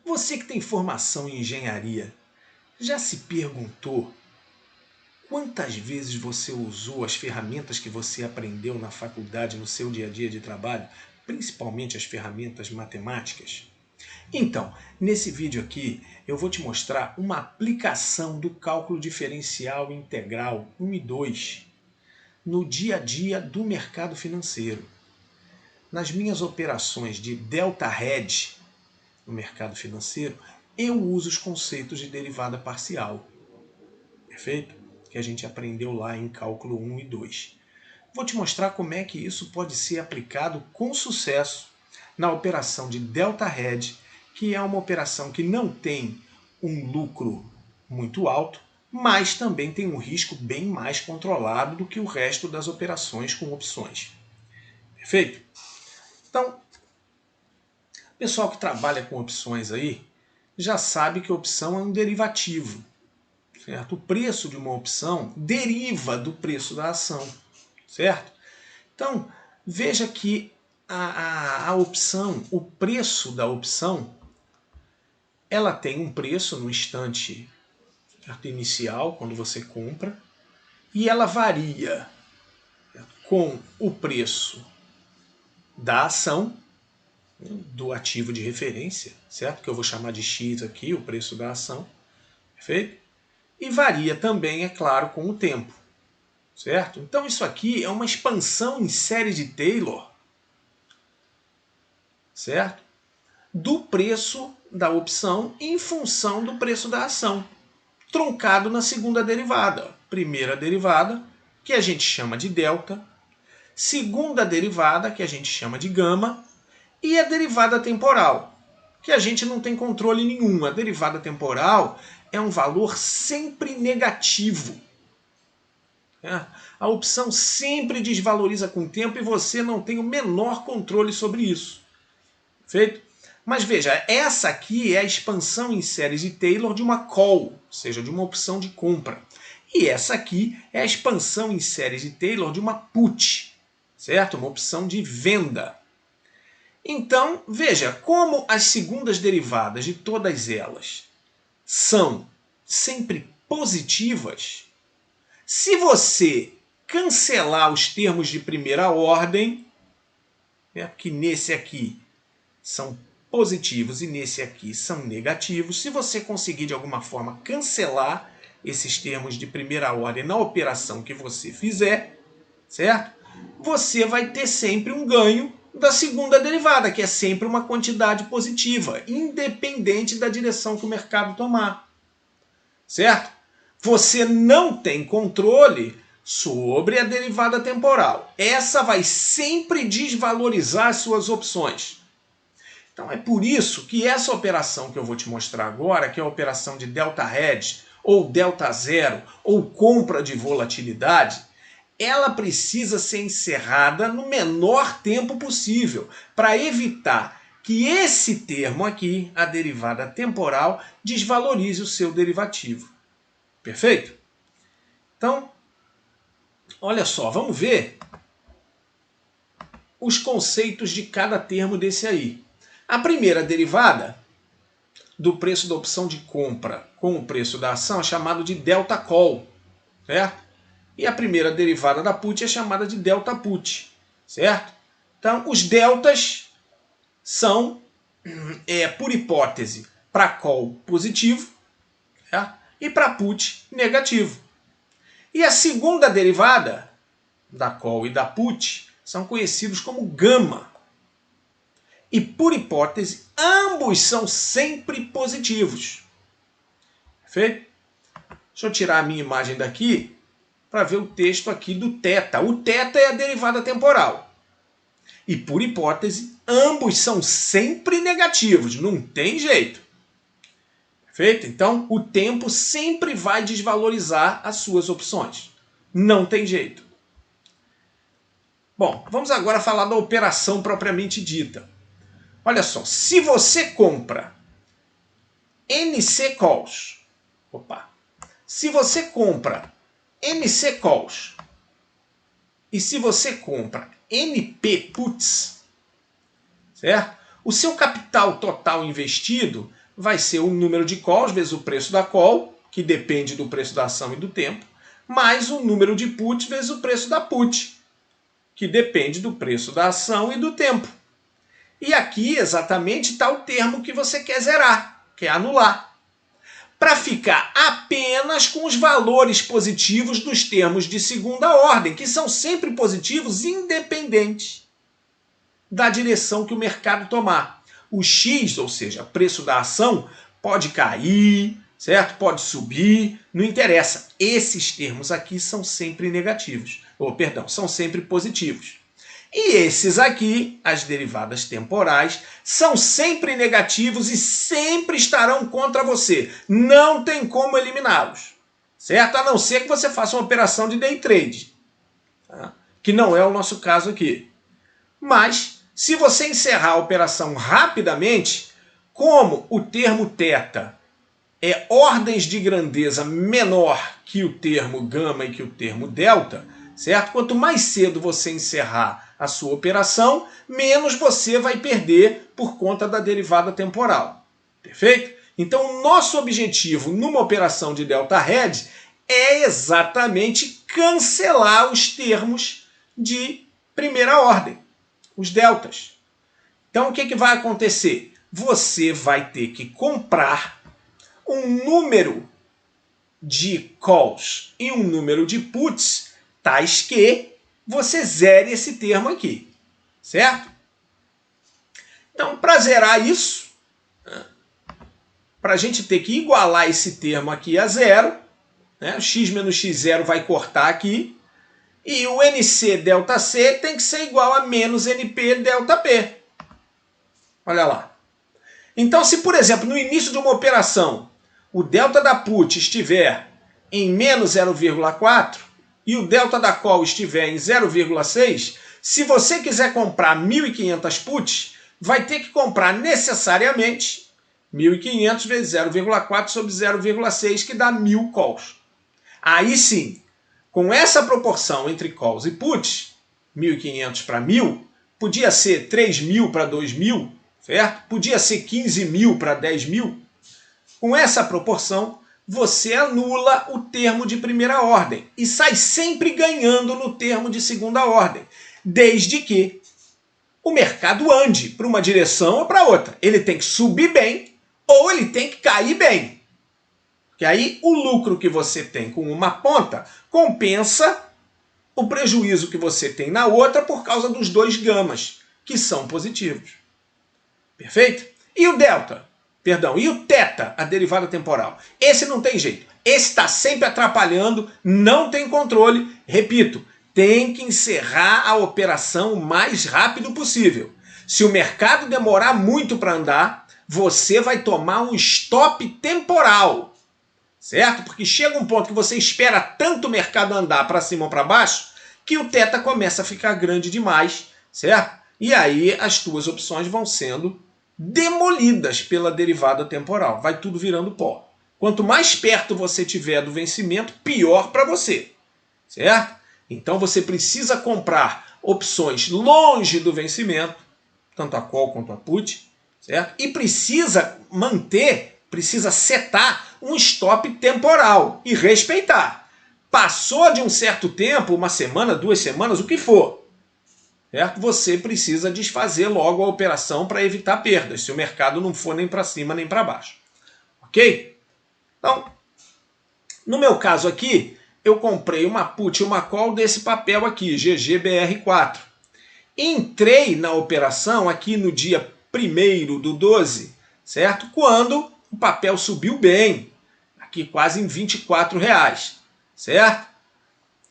Você que tem formação em engenharia, já se perguntou quantas vezes você usou as ferramentas que você aprendeu na faculdade no seu dia a dia de trabalho, principalmente as ferramentas matemáticas? Então, nesse vídeo aqui, eu vou te mostrar uma aplicação do cálculo diferencial integral 1 e 2 no dia a dia do mercado financeiro. Nas minhas operações de delta hedge no mercado financeiro, eu uso os conceitos de derivada parcial, perfeito? Que a gente aprendeu lá em cálculo 1 e 2. Vou te mostrar como é que isso pode ser aplicado com sucesso na operação de delta hedge, que é uma operação que não tem um lucro muito alto, mas também tem um risco bem mais controlado do que o resto das operações com opções. Perfeito? Então, o pessoal que trabalha com opções aí já sabe que a opção é um derivativo. Certo? O preço de uma opção deriva do preço da ação. Certo? Então, veja que a opção, o preço da opção, ela tem um preço no instante inicial, quando você compra, e ela varia com o preço da ação, do ativo de referência, certo? Que eu vou chamar de X aqui, o preço da ação, perfeito? E varia também, é claro, com o tempo, certo? Então isso aqui é uma expansão em série de Taylor, certo? Do preço da opção em função do preço da ação, truncado na segunda derivada. Primeira derivada, que a gente chama de delta, segunda derivada, que a gente chama de gama, e a derivada temporal, que a gente não tem controle nenhum. A derivada temporal é um valor sempre negativo. A opção sempre desvaloriza com o tempo e você não tem o menor controle sobre isso. Feito? Mas veja, essa aqui é a expansão em séries de Taylor de uma call, ou seja, de uma opção de compra. E essa aqui é a expansão em séries de Taylor de uma put, certo? Uma opção de venda. Então, veja, como as segundas derivadas de todas elas são sempre positivas, se você cancelar os termos de primeira ordem, que nesse aqui são positivos e nesse aqui são negativos, se você conseguir de alguma forma cancelar esses termos de primeira ordem na operação que você fizer, certo? Você vai ter sempre um ganho da segunda derivada, que é sempre uma quantidade positiva, independente da direção que o mercado tomar. Certo? Você não tem controle sobre a derivada temporal. Essa vai sempre desvalorizar as suas opções. Então é por isso que essa operação que eu vou te mostrar agora, que é a operação de delta hedge, ou delta zero, ou compra de volatilidade, ela precisa ser encerrada no menor tempo possível, para evitar que esse termo aqui, a derivada temporal, desvalorize o seu derivativo. Perfeito? Então, olha só, vamos ver os conceitos de cada termo desse aí. A primeira derivada do preço da opção de compra com o preço da ação é chamado de delta call, certo? E a primeira derivada da put é chamada de delta put, certo? Então, os deltas são, por hipótese, para call positivo, certo? E para put negativo. E a segunda derivada da call e da put são conhecidos como gama. E por hipótese, ambos são sempre positivos. Perfeito? Deixa eu tirar a minha imagem daqui para ver o texto aqui do θ. O θ é a derivada temporal. E por hipótese, ambos são sempre negativos, não tem jeito. Perfeito? Então, o tempo sempre vai desvalorizar as suas opções. Não tem jeito. Bom, vamos agora falar da operação propriamente dita. Olha só, se você compra NC Calls, se você compra NC Calls e se você compra NP Puts, certo? O seu capital total investido vai ser o número de calls vezes o preço da call, que depende do preço da ação e do tempo, mais o número de put vezes o preço da put, que depende do preço da ação e do tempo. E aqui exatamente está o termo que você quer zerar, quer anular, para ficar apenas com os valores positivos dos termos de segunda ordem, que são sempre positivos independentes da direção que o mercado tomar. O X, ou seja, preço da ação, pode cair, certo? Pode subir, não interessa. Esses termos aqui são sempre negativos, são sempre positivos. E esses aqui, as derivadas temporais, são sempre negativos e sempre estarão contra você. Não tem como eliminá-los, certo? A não ser que você faça uma operação de day trade, tá? Que não é o nosso caso aqui. Mas, se você encerrar a operação rapidamente, como o termo θ é ordens de grandeza menor que o termo gama e que o termo delta, certo? Quanto mais cedo você encerrar a sua operação, menos você vai perder por conta da derivada temporal. Perfeito? Então, o nosso objetivo numa operação de delta hedge é exatamente cancelar os termos de primeira ordem, os deltas. Então, o que vai acontecer? Você vai ter que comprar um número de calls e um número de puts, tais que você zere esse termo aqui, certo? Então, para zerar isso, para a gente ter que igualar esse termo aqui a zero, né, x menos x0 vai cortar aqui, e o NC delta C tem que ser igual a menos NP delta P. Olha lá. Então, se, por exemplo, no início de uma operação, o delta da put estiver em menos 0,4 e o delta da call estiver em 0,6, se você quiser comprar 1.500 puts, vai ter que comprar necessariamente 1.500 vezes 0,4 sobre 0,6, que dá 1.000 calls. Aí sim, com essa proporção entre calls e puts, 1.500 para 1.000, podia ser 3.000 para 2.000, certo? Podia ser 15.000 para 10.000. Com essa proporção, você anula o termo de primeira ordem e sai sempre ganhando no termo de segunda ordem, desde que o mercado ande para uma direção ou para outra. Ele tem que subir bem ou ele tem que cair bem. Que aí o lucro que você tem com uma ponta compensa o prejuízo que você tem na outra por causa dos dois gamas, que são positivos. Perfeito? E o delta? Perdão, e o θ, a derivada temporal? Esse não tem jeito. Esse está sempre atrapalhando, não tem controle. Repito, tem que encerrar a operação o mais rápido possível. Se o mercado demorar muito para andar, você vai tomar um stop temporal. Certo? Porque chega um ponto que você espera tanto o mercado andar para cima ou para baixo, que o θ começa a ficar grande demais, certo? E aí as tuas opções vão sendo demolidas pela derivada temporal. Vai tudo virando pó. Quanto mais perto você tiver do vencimento, pior para você. Certo? Então você precisa comprar opções longe do vencimento, tanto a call quanto a put, certo? E precisa setar um stop temporal e respeitar. Passou de um certo tempo, uma semana, 2 semanas, o que for, certo? Você precisa desfazer logo a operação para evitar perdas, se o mercado não for nem para cima nem para baixo. Ok? Então, no meu caso aqui, eu comprei uma put e uma call desse papel aqui, GGBR4. Entrei na operação aqui no dia 1º/12, certo? Quando o papel subiu bem, aqui quase em R$24, certo?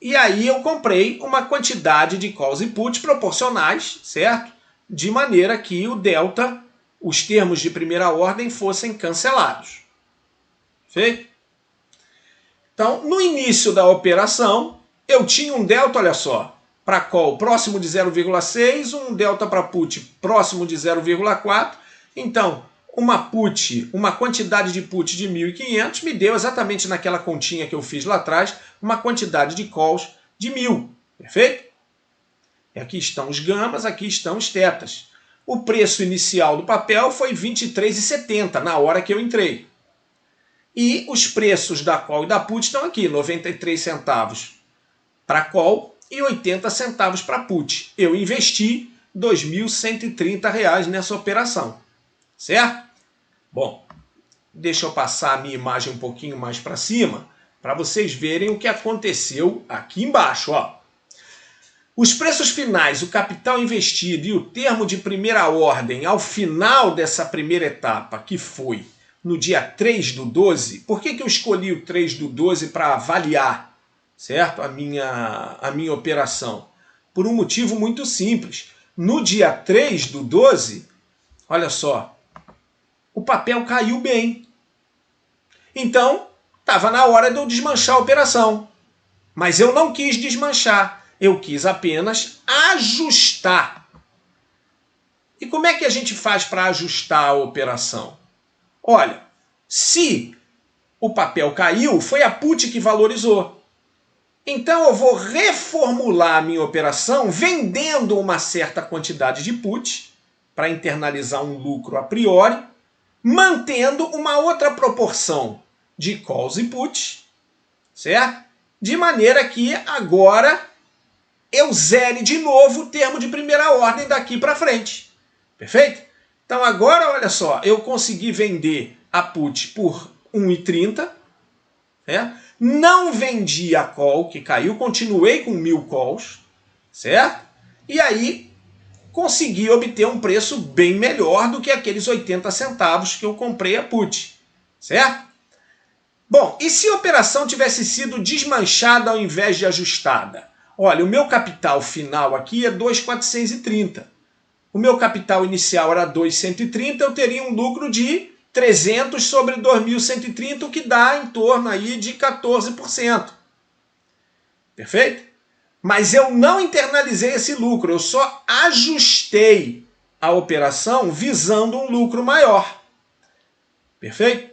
E aí eu comprei uma quantidade de calls e puts proporcionais, certo? De maneira que o delta, os termos de primeira ordem, fossem cancelados. Perfeito? Então, no início da operação, eu tinha um delta, olha só, para call próximo de 0,6, um delta para put próximo de 0,4. Então, uma quantidade de put de 1.500 me deu exatamente naquela continha que eu fiz lá atrás, uma quantidade de calls de 1.000. Perfeito? E aqui estão os gamas, aqui estão os tetas. O preço inicial do papel foi R$ 23,70 na hora que eu entrei. E os preços da call e da put estão aqui, 93 centavos para call e 80 centavos para put. Eu investi R$ 2.130 nessa operação, certo? Bom, deixa eu passar a minha imagem um pouquinho mais para cima para vocês verem o que aconteceu aqui embaixo, ó. Os preços finais, o capital investido e o termo de primeira ordem ao final dessa primeira etapa, que foi no dia 3/12, por que eu escolhi o 3/12 para avaliar, certo? A minha operação? Por um motivo muito simples. No dia 3/12, olha só, o papel caiu bem. Então, estava na hora de eu desmanchar a operação. Mas eu não quis desmanchar. Eu quis apenas ajustar. E como é que a gente faz para ajustar a operação? Olha, se o papel caiu, foi a put que valorizou. Então eu vou reformular a minha operação vendendo uma certa quantidade de put para internalizar um lucro a priori, mantendo uma outra proporção de calls e puts, certo? De maneira que agora eu zere de novo o termo de primeira ordem daqui para frente. Perfeito? Então agora, olha só, eu consegui vender a put por R$ 1,30. Não vendi a call, que caiu, continuei com 1.000 calls, certo? E aí consegui obter um preço bem melhor do que aqueles 80 centavos que eu comprei a put, certo? Bom, e se a operação tivesse sido desmanchada ao invés de ajustada? Olha, o meu capital final aqui é 2.430. O meu capital inicial era 2.130, eu teria um lucro de 300 sobre 2.130, o que dá em torno aí de 14%. Perfeito? Mas eu não internalizei esse lucro, eu só ajustei a operação visando um lucro maior. Perfeito?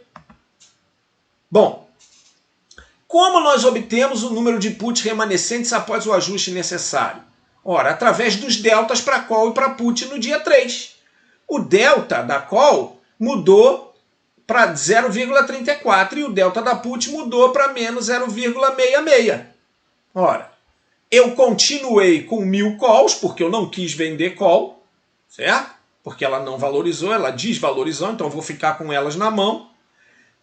Bom, como nós obtemos o número de puts remanescentes após o ajuste necessário? Ora, através dos deltas para call e para put no dia 3. O delta da call mudou para 0,34 e o delta da put mudou para menos 0,66. Ora, eu continuei com 1.000 calls, porque eu não quis vender call, certo? Porque ela não valorizou, ela desvalorizou, então eu vou ficar com elas na mão.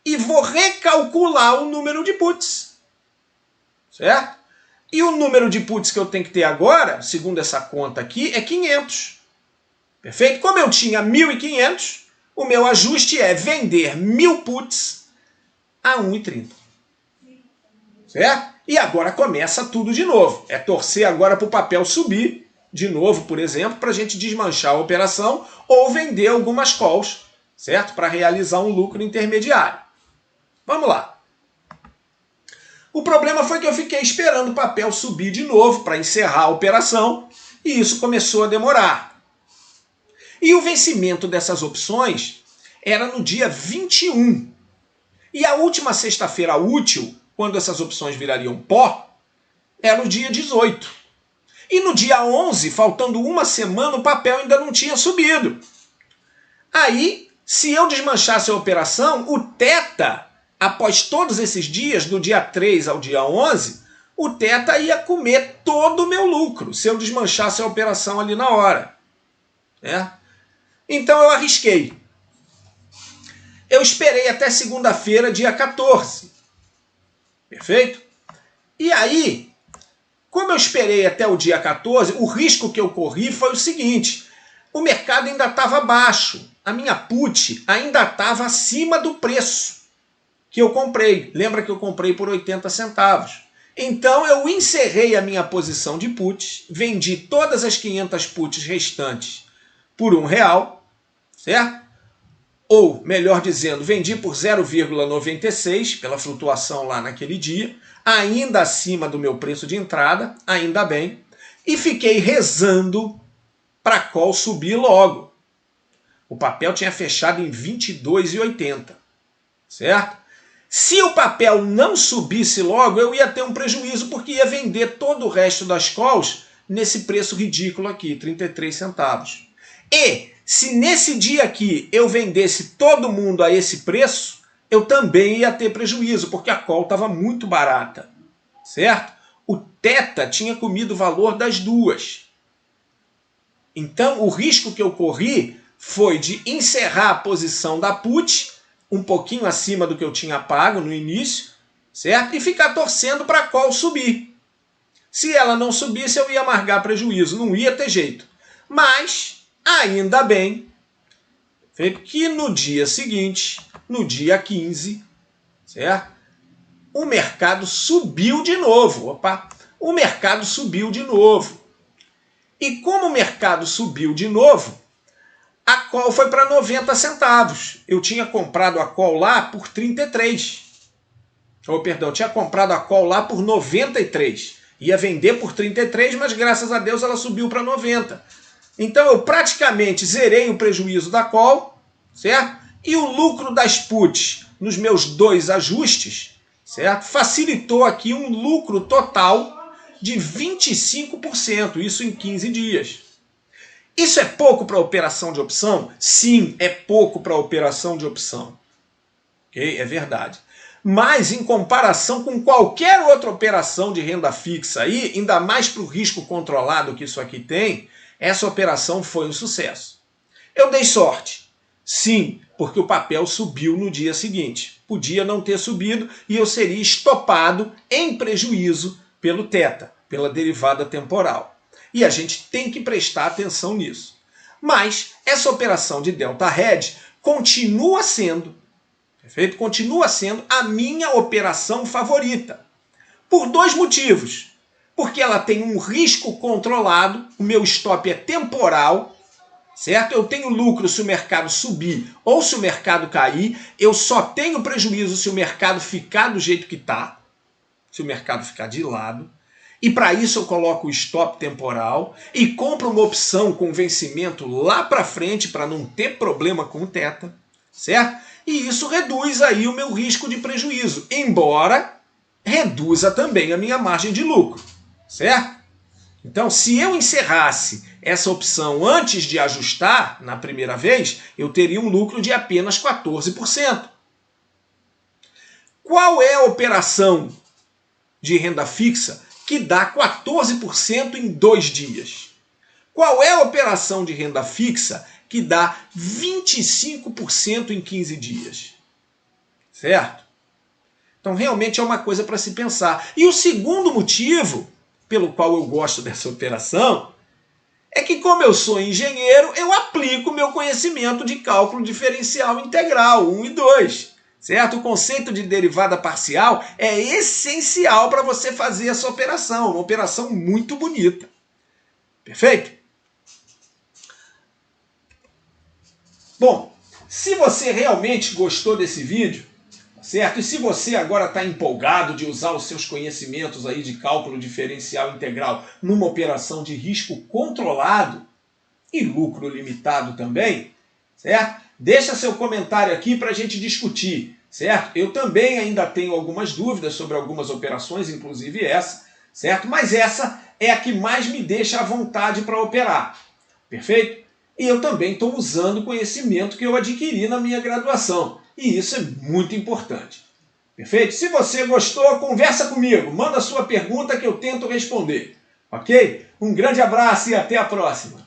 E vou recalcular o número de puts, certo? E o número de puts que eu tenho que ter agora, segundo essa conta aqui, é 500. Perfeito? Como eu tinha 1.500, o meu ajuste é vender 1.000 puts a 1,30. Certo? E agora começa tudo de novo. É torcer agora para o papel subir de novo, por exemplo, para a gente desmanchar a operação ou vender algumas calls, certo? Para realizar um lucro intermediário. Vamos lá. O problema foi que eu fiquei esperando o papel subir de novo para encerrar a operação e isso começou a demorar. E o vencimento dessas opções era no dia 21. E a última sexta-feira útil, quando essas opções virariam pó, era o dia 18. E no dia 11, faltando uma semana, o papel ainda não tinha subido. Aí, se eu desmanchasse a operação, o Theta, após todos esses dias, do dia 3 ao dia 11, o Theta ia comer todo o meu lucro, se eu desmanchasse a operação ali na hora. Então eu arrisquei. Eu esperei até segunda-feira, dia 14. Perfeito? E aí, como eu esperei até o dia 14, o risco que eu corri foi o seguinte: o mercado ainda estava baixo, a minha put ainda estava acima do preço que eu comprei. Lembra que eu comprei por 80 centavos. Então eu encerrei a minha posição de put, vendi todas as 500 puts restantes por R$1, certo? Ou, melhor dizendo, vendi por 0,96 pela flutuação lá naquele dia, ainda acima do meu preço de entrada, ainda bem, e fiquei rezando para a call subir logo. O papel tinha fechado em 22,80, certo? Se o papel não subisse logo, eu ia ter um prejuízo, porque ia vender todo o resto das calls nesse preço ridículo aqui, 33 centavos. E se nesse dia aqui eu vendesse todo mundo a esse preço, eu também ia ter prejuízo, porque a call estava muito barata, certo? O Theta tinha comido o valor das duas. Então o risco que eu corri foi de encerrar a posição da put um pouquinho acima do que eu tinha pago no início, certo? E ficar torcendo para a call subir. Se ela não subisse, eu ia amargar prejuízo, não ia ter jeito. Mas, ainda bem, que no dia seguinte, no dia 15, certo? O mercado subiu de novo. Opa! O mercado subiu de novo. E como o mercado subiu de novo, a call foi para 90 centavos. Eu tinha comprado a call lá por 33. Eu tinha comprado a call lá por 93. Ia vender por 33, mas graças a Deus ela subiu para 90. Então eu praticamente zerei o prejuízo da call, certo? E o lucro das puts nos meus dois ajustes, certo? Facilitou aqui um lucro total de 25%, isso em 15 dias. Isso é pouco para operação de opção? Sim, é pouco para operação de opção. Ok? É verdade. Mas em comparação com qualquer outra operação de renda fixa aí, ainda mais para o risco controlado que isso aqui tem, essa operação foi um sucesso. Eu dei sorte. Sim, porque o papel subiu no dia seguinte. Podia não ter subido e eu seria estopado em prejuízo pelo Theta, pela derivada temporal. E a gente tem que prestar atenção nisso. Mas essa operação de Delta Hedge continua sendo, perfeito? Continua sendo a minha operação favorita. Por dois motivos. Porque ela tem um risco controlado, o meu stop é temporal, certo? Eu tenho lucro se o mercado subir ou se o mercado cair, eu só tenho prejuízo se o mercado ficar do jeito que está, se o mercado ficar de lado. E para isso eu coloco o stop temporal e compro uma opção com vencimento lá para frente para não ter problema com o Theta, certo? E isso reduz aí o meu risco de prejuízo, embora reduza também a minha margem de lucro, certo? Então, se eu encerrasse essa opção antes de ajustar na primeira vez, eu teria um lucro de apenas 14%. Qual é a operação de renda fixa que dá 14% em 2 dias? Qual é a operação de renda fixa que dá 25% em 15 dias? Certo? Então realmente é uma coisa para se pensar. E o segundo motivo pelo qual eu gosto dessa operação é que, como eu sou engenheiro, eu aplico meu conhecimento de cálculo diferencial integral 1 e 2. Certo? O conceito de derivada parcial é essencial para você fazer essa operação. Uma operação muito bonita. Perfeito? Bom, se você realmente gostou desse vídeo, certo? E se você agora está empolgado de usar os seus conhecimentos aí de cálculo diferencial integral numa operação de risco controlado e lucro limitado também, certo? Deixa seu comentário aqui para a gente discutir, certo? Eu também ainda tenho algumas dúvidas sobre algumas operações, inclusive essa, certo? Mas essa é a que mais me deixa à vontade para operar, perfeito? E eu também estou usando o conhecimento que eu adquiri na minha graduação. E isso é muito importante. Perfeito? Se você gostou, conversa comigo. Manda sua pergunta que eu tento responder. Ok? Um grande abraço e até a próxima.